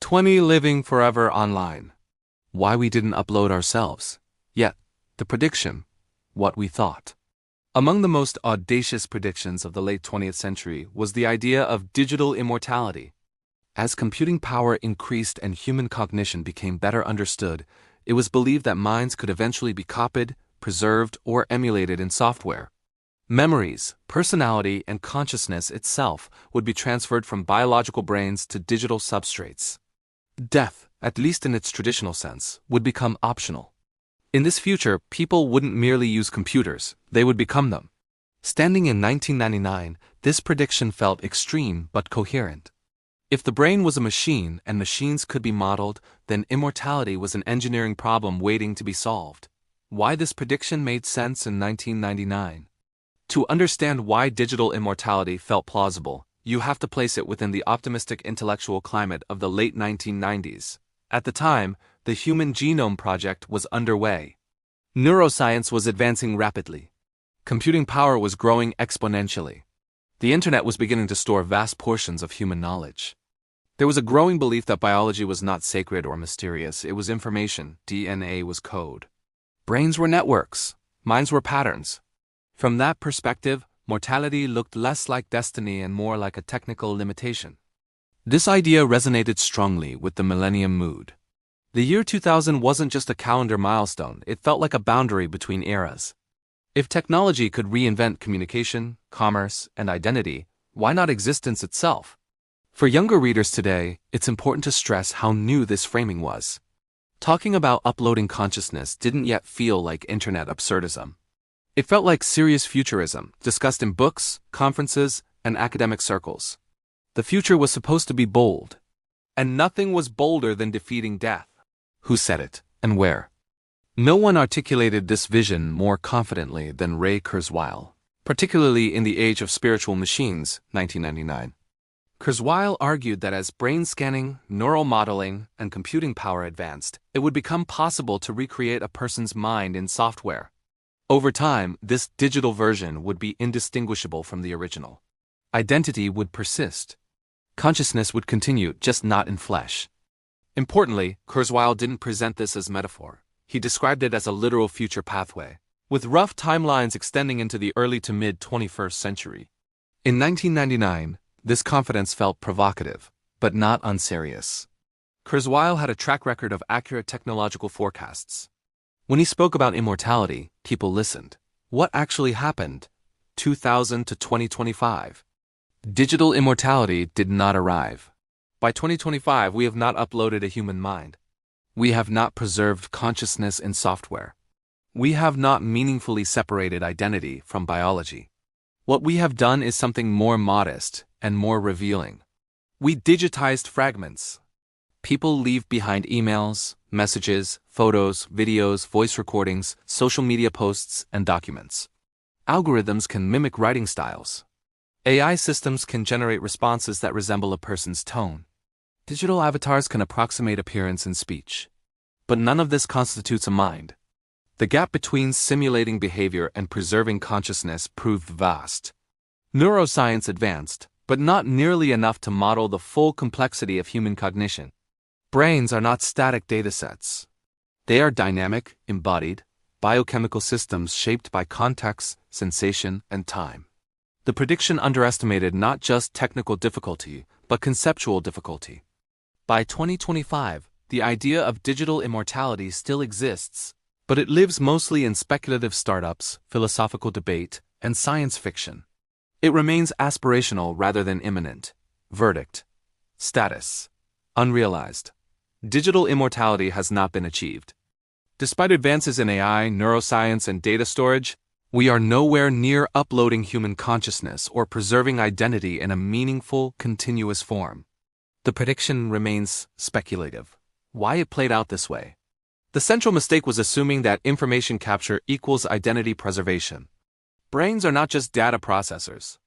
20 living forever online. Why we didn't upload ourselves. Yet, the prediction, what we thought. Among the most audacious predictions of the late 20th century was the idea of digital immortality. As computing power increased and human cognition became better understood, it was believed that minds could eventually be copied, preserved, or emulated in software. Memories, personality, and consciousness itself would be transferred from biological brains to digital substrates. Death, at least in its traditional sense, would become optional. In this future, people wouldn't merely use computers, they would become them. Standing in 1999, this prediction felt extreme but coherent. If the brain was a machine and machines could be modeled, then immortality was an engineering problem waiting to be solved. Why this prediction made sense in 1999? To understand why digital immortality felt plausible, you have to place it within the optimistic intellectual climate of the late 1990s. At the time, the Human Genome Project was underway. Neuroscience was advancing rapidly. Computing power was growing exponentially. The internet was beginning to store vast portions of human knowledge. There was a growing belief that biology was not sacred or mysterious, it was information, DNA was code. Brains were networks, minds were patterns. From that perspective, mortality looked less like destiny and more like a technical limitation. This idea resonated strongly with the millennium mood. The year 2000 wasn't just a calendar milestone, it felt like a boundary between eras. If technology could reinvent communication, commerce, and identity, why not existence itself? For younger readers today, it's important to stress how new this framing was. Talking about uploading consciousness didn't yet feel like internet absurdism. It felt like serious futurism, discussed in books, conferences, and academic circles. The future was supposed to be bold. And nothing was bolder than defeating death. Who said it, and where? No one articulated this vision more confidently than Ray Kurzweil, particularly in The Age of Spiritual Machines, 1999. Kurzweil argued that as brain scanning, neural modeling, and computing power advanced, it would become possible to recreate a person's mind in software. Over time, this digital version would be indistinguishable from the original. Identity would persist. Consciousness would continue, just not in flesh. Importantly, Kurzweil didn't present this as metaphor. He described it as a literal future pathway, with rough timelines extending into the early to mid-21st century. In 1999, this confidence felt provocative, but not unserious. Kurzweil had a track record of accurate technological forecasts. When he spoke about immortality, people listened. What actually happened? 2000 to 2025. Digital immortality did not arrive. By 2025, we have not uploaded a human mind. We have not preserved consciousness in software. We have not meaningfully separated identity from biology. What we have done is something more modest and more revealing. We digitized fragments. People leave behind emails, messages, photos, videos, voice recordings, social media posts, and documents. Algorithms can mimic writing styles. AI systems can generate responses that resemble a person's tone. Digital avatars can approximate appearance and speech. But none of this constitutes a mind. The gap between simulating behavior and preserving consciousness proved vast. Neuroscience advanced, but not nearly enough to model the full complexity of human cognition. Brains are not static datasets. They are dynamic, embodied, biochemical systems shaped by context, sensation, and time. The prediction underestimated not just technical difficulty, but conceptual difficulty. By 2025, the idea of digital immortality still exists, but it lives mostly in speculative startups, philosophical debate, and science fiction. It remains aspirational rather than imminent. Verdict: status: unrealized. Digital immortality has not been achieved. Despite advances in AI, neuroscience, and data storage, we are nowhere near uploading human consciousness or preserving identity in a meaningful, continuous form. The prediction remains speculative. Why it played out this way? The central mistake was assuming that information capture equals identity preservation. Brains are not just data processors.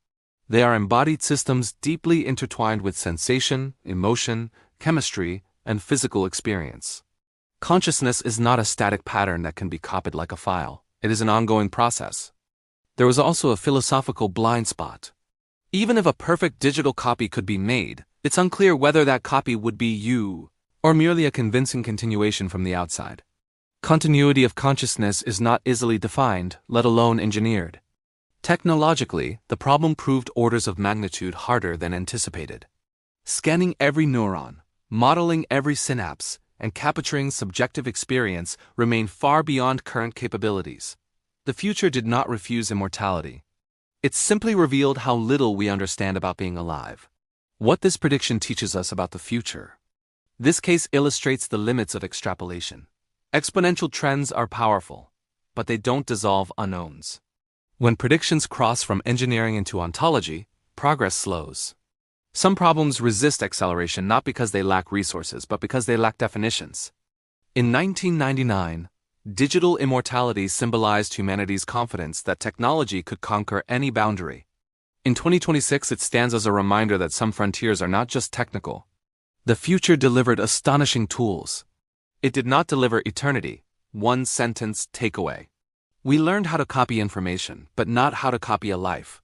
They are embodied systems deeply intertwined with sensation, emotion, chemistry, and physical experience. Consciousness is not a static pattern that can be copied like a file. It is an ongoing process. There was also a philosophical blind spot. Even if a perfect digital copy could be made, it's unclear whether that copy would be you, or merely a convincing continuation from the outside. Continuity of consciousness is not easily defined, let alone engineered. Technologically, the problem proved orders of magnitude harder than anticipated. Scanning every neuron, modeling every synapse, and capturing subjective experience remain far beyond current capabilities. The future did not refuse immortality. It simply revealed how little we understand about being alive. What this prediction teaches us about the future. This case illustrates the limits of extrapolation. Exponential trends are powerful, but they don't dissolve unknowns. When predictions cross from engineering into ontology, progress slows. Some problems resist acceleration not because they lack resources, but because they lack definitions. In 1999, digital immortality symbolized humanity's confidence that technology could conquer any boundary. In 2026, it stands as a reminder that some frontiers are not just technical. The future delivered astonishing tools. It did not deliver eternity, one-sentence takeaway. We learned how to copy information, but not how to copy a life.